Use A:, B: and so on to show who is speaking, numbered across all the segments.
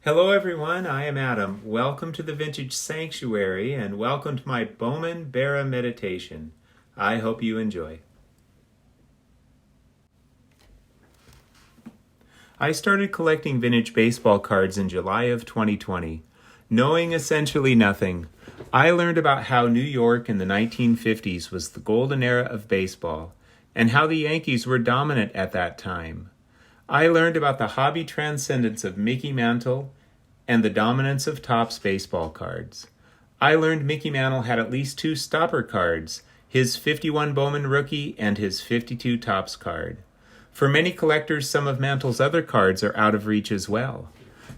A: Hello everyone, I am Adam. Welcome to the Vintage Sanctuary and welcome to my Bowman Berra meditation. I hope you enjoy. I started collecting vintage baseball cards in July of 2020. Knowing essentially nothing, I learned about how New York in the 1950s was the golden era of baseball and how the Yankees were dominant at that time. I learned about the hobby transcendence of Mickey Mantle and the dominance of Topps baseball cards. I learned Mickey Mantle had at least 2 stopper cards, his 51 Bowman rookie and his 52 Topps card. For many collectors, some of Mantle's other cards are out of reach as well.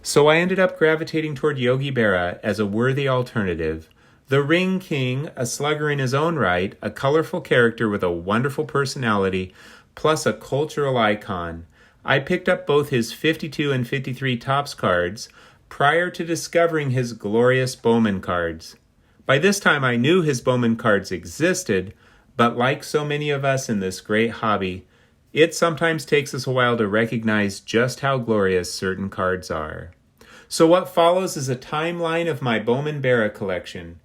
A: So I ended up gravitating toward Yogi Berra as a worthy alternative. The Ring King, a slugger in his own right, a colorful character with a wonderful personality, plus a cultural icon. I picked up both his 52 and 53 Topps cards prior to discovering his glorious Bowman cards. By this time I knew his Bowman cards existed, but like so many of us in this great hobby, it sometimes takes us a while to recognize just how glorious certain cards are. So what follows is a timeline of my Bowman Berra collection.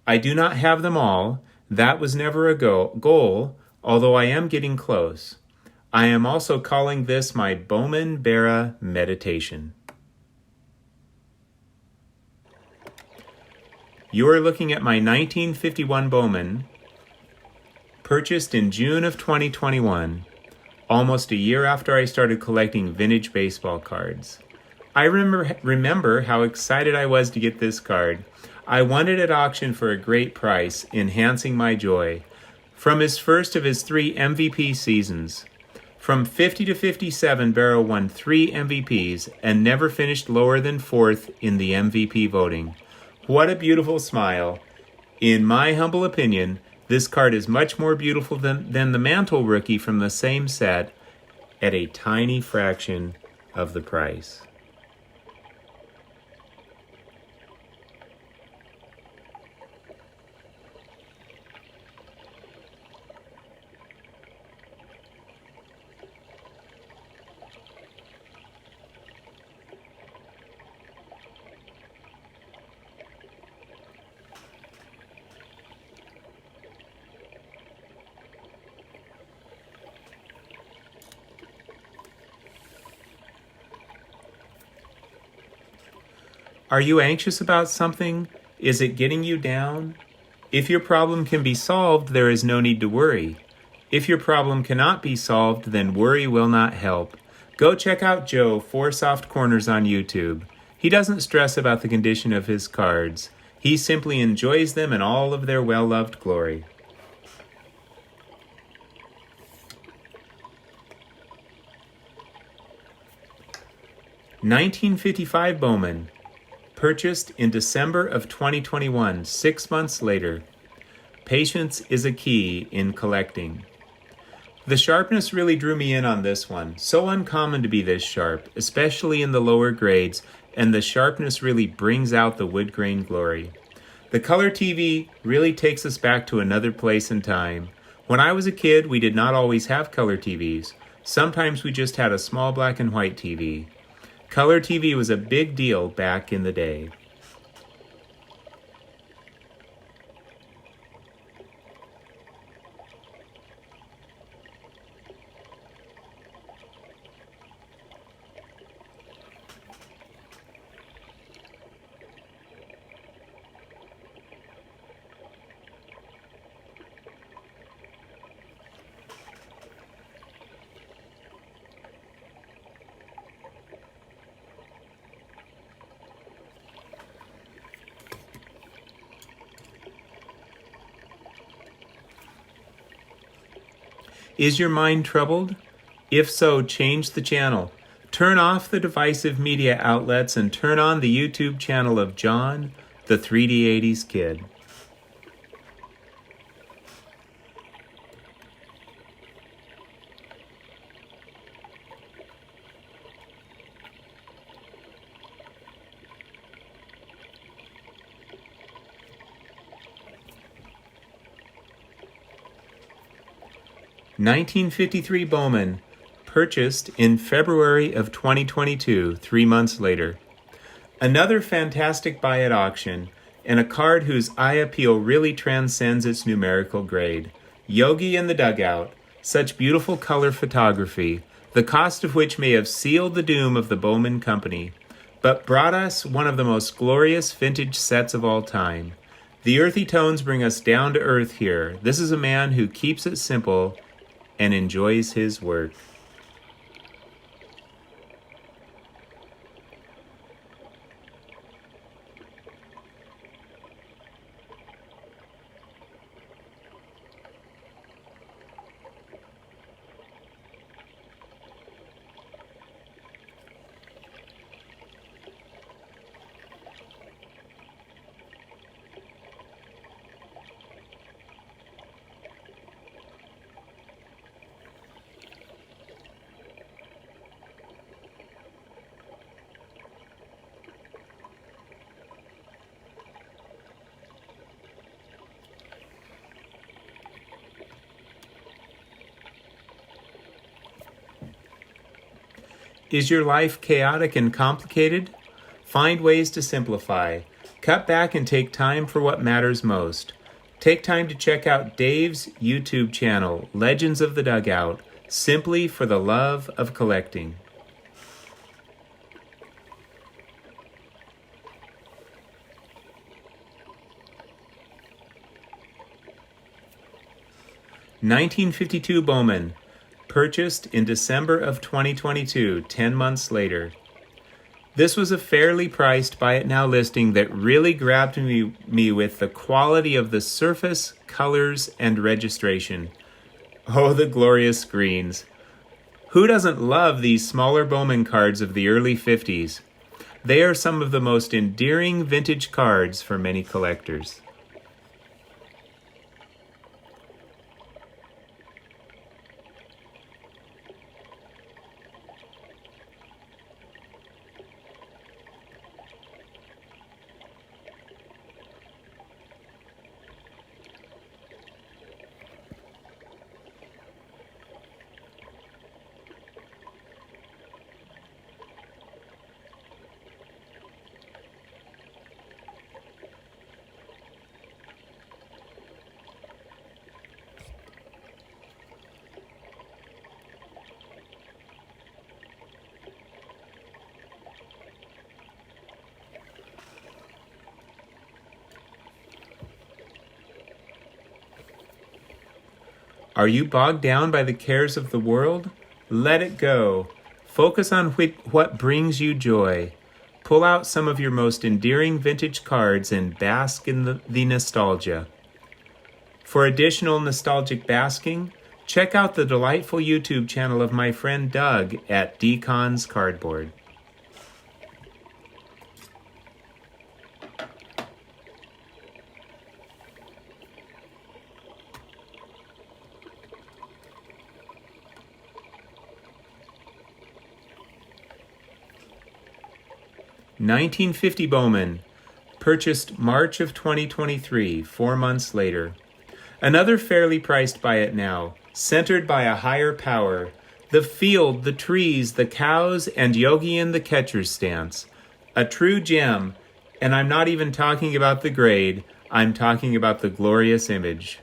A: I do not have them all. That was never a goal, although I am getting close. I am also calling this my Bowman Berra meditation. You are looking at my 1951 Bowman, purchased in June of 2021, almost a year after I started collecting vintage baseball cards. I remember how excited I was to get this card. I won it at auction for a great price, enhancing my joy. From his first of his 3 MVP seasons. From 50 to 57, Berra won 3 MVPs and never finished lower than 4th in the MVP voting. What a beautiful smile. In my humble opinion, this card is much more beautiful than the Mantle rookie from the same set at a tiny fraction of the price. Are you anxious about something? Is it getting you down? If your problem can be solved, there is no need to worry. If your problem cannot be solved, then worry will not help. Go check out Joe, 4 Soft Corners on YouTube. He doesn't stress about the condition of his cards. He simply enjoys them in all of their well-loved glory. (1955) Bowman. Purchased in December of 2021, 6 months later. Patience is a key in collecting. The sharpness really drew me in on this one. So uncommon to be this sharp, especially in the lower grades, and the sharpness really brings out the wood grain glory. The color TV really takes us back to another place and time. When I was a kid, we did not always have color TVs. Sometimes we just had a small black and white TV. Color TV was a big deal back in the day. Is your mind troubled? If so, change the channel. Turn off the divisive media outlets and turn on the YouTube channel of John, the 3D 80s Kid. (1953) Bowman, purchased in February of 2022, 3 months later. Another fantastic buy at auction, and a card whose eye appeal really transcends its numerical grade. Yogi in the Dugout. Such beautiful color photography, the cost of which may have sealed the doom of the Bowman Company, but brought us one of the most glorious vintage sets of all time. The earthy tones bring us down to earth here. This is a man who keeps it simple and enjoys his work. Is your life chaotic and complicated? Find ways to simplify. Cut back and take time for what matters most. Take time to check out Dave's YouTube channel, Legends of the Dugout, simply for the love of collecting. (1952) Bowman, purchased in December of 2022, 10 months later. This was a fairly priced buy it now listing that really grabbed me with the quality of the surface, colors, and registration. Oh, the glorious screens. Who doesn't love these smaller Bowman cards of the early 50s? They are some of the most endearing vintage cards for many collectors. Are you bogged down by the cares of the world? Let it go. Focus on what brings you joy. Pull out some of your most endearing vintage cards and bask in the nostalgia. For additional nostalgic basking, check out the delightful YouTube channel of my friend Doug at Decon's Cardboard. (1950) Bowman, purchased March of 2023, 4 months later. Another fairly priced buy it now, centered by a higher power. The field, the trees, the cows, and Yogi in the catcher's stance. A true gem, and I'm not even talking about the grade, I'm talking about the glorious image.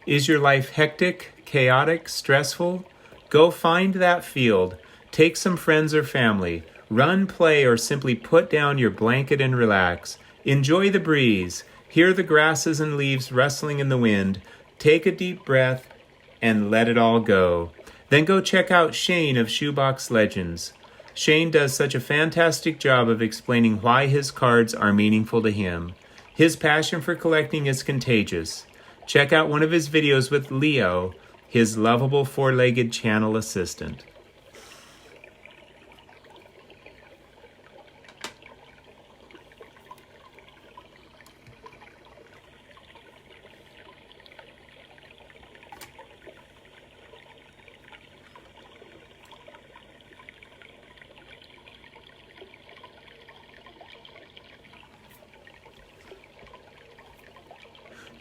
A: Is your life hectic, chaotic, stressful? Go find that field. Take some friends or family. Run, play, or simply put down your blanket and relax. Enjoy the breeze. Hear the grasses and leaves rustling in the wind. Take a deep breath and let it all go. Then go check out Shane of Shoebox Legends. Shane does such a fantastic job of explaining why his cards are meaningful to him. His passion for collecting is contagious. Check out one of his videos with Leo, his lovable four-legged channel assistant.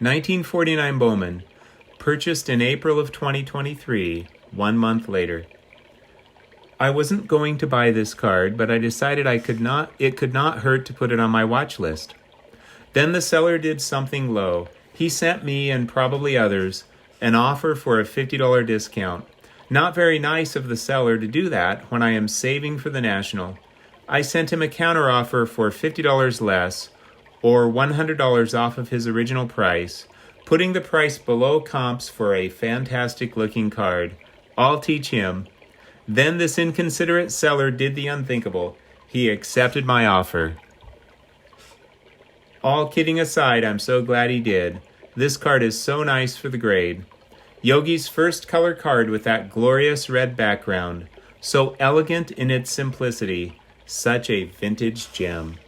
A: $19.49 Bowman, purchased in April of 2023, 1 month later. I wasn't going to buy this card, but I decided it could not hurt to put it on my watch list. Then the seller did something low. He sent me, and probably others, an offer for a $50 discount. Not very nice of the seller to do that when I am saving for the National. I sent him a counteroffer for $50 less, or $100 off of his original price, putting the price below comps for a fantastic-looking card. I'll teach him. Then this inconsiderate seller did the unthinkable. He accepted my offer. All kidding aside, I'm so glad he did. This card is so nice for the grade. Yogi's first color card with that glorious red background. So elegant in its simplicity. Such a vintage gem.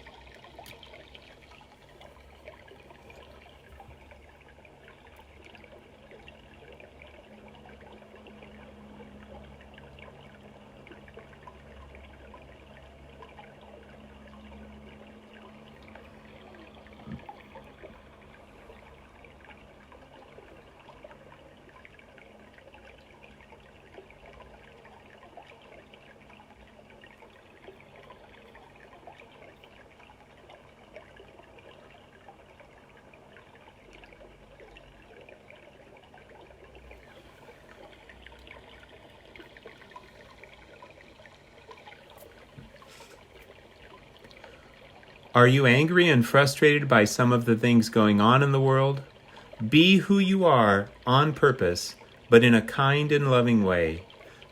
A: Are you angry and frustrated by some of the things going on in the world? Be who you are on purpose, but in a kind and loving way.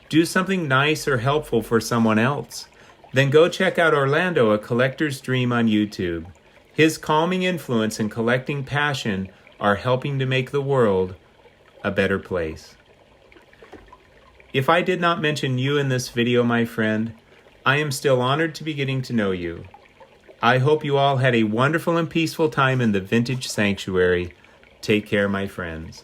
A: Do something nice or helpful for someone else. Then go check out Orlando, A Collector's Dream on YouTube. His calming influence and collecting passion are helping to make the world a better place. If I did not mention you in this video, my friend, I am still honored to be getting to know you. I hope you all had a wonderful and peaceful time in the Vintage Sanctuary. Take care, my friends.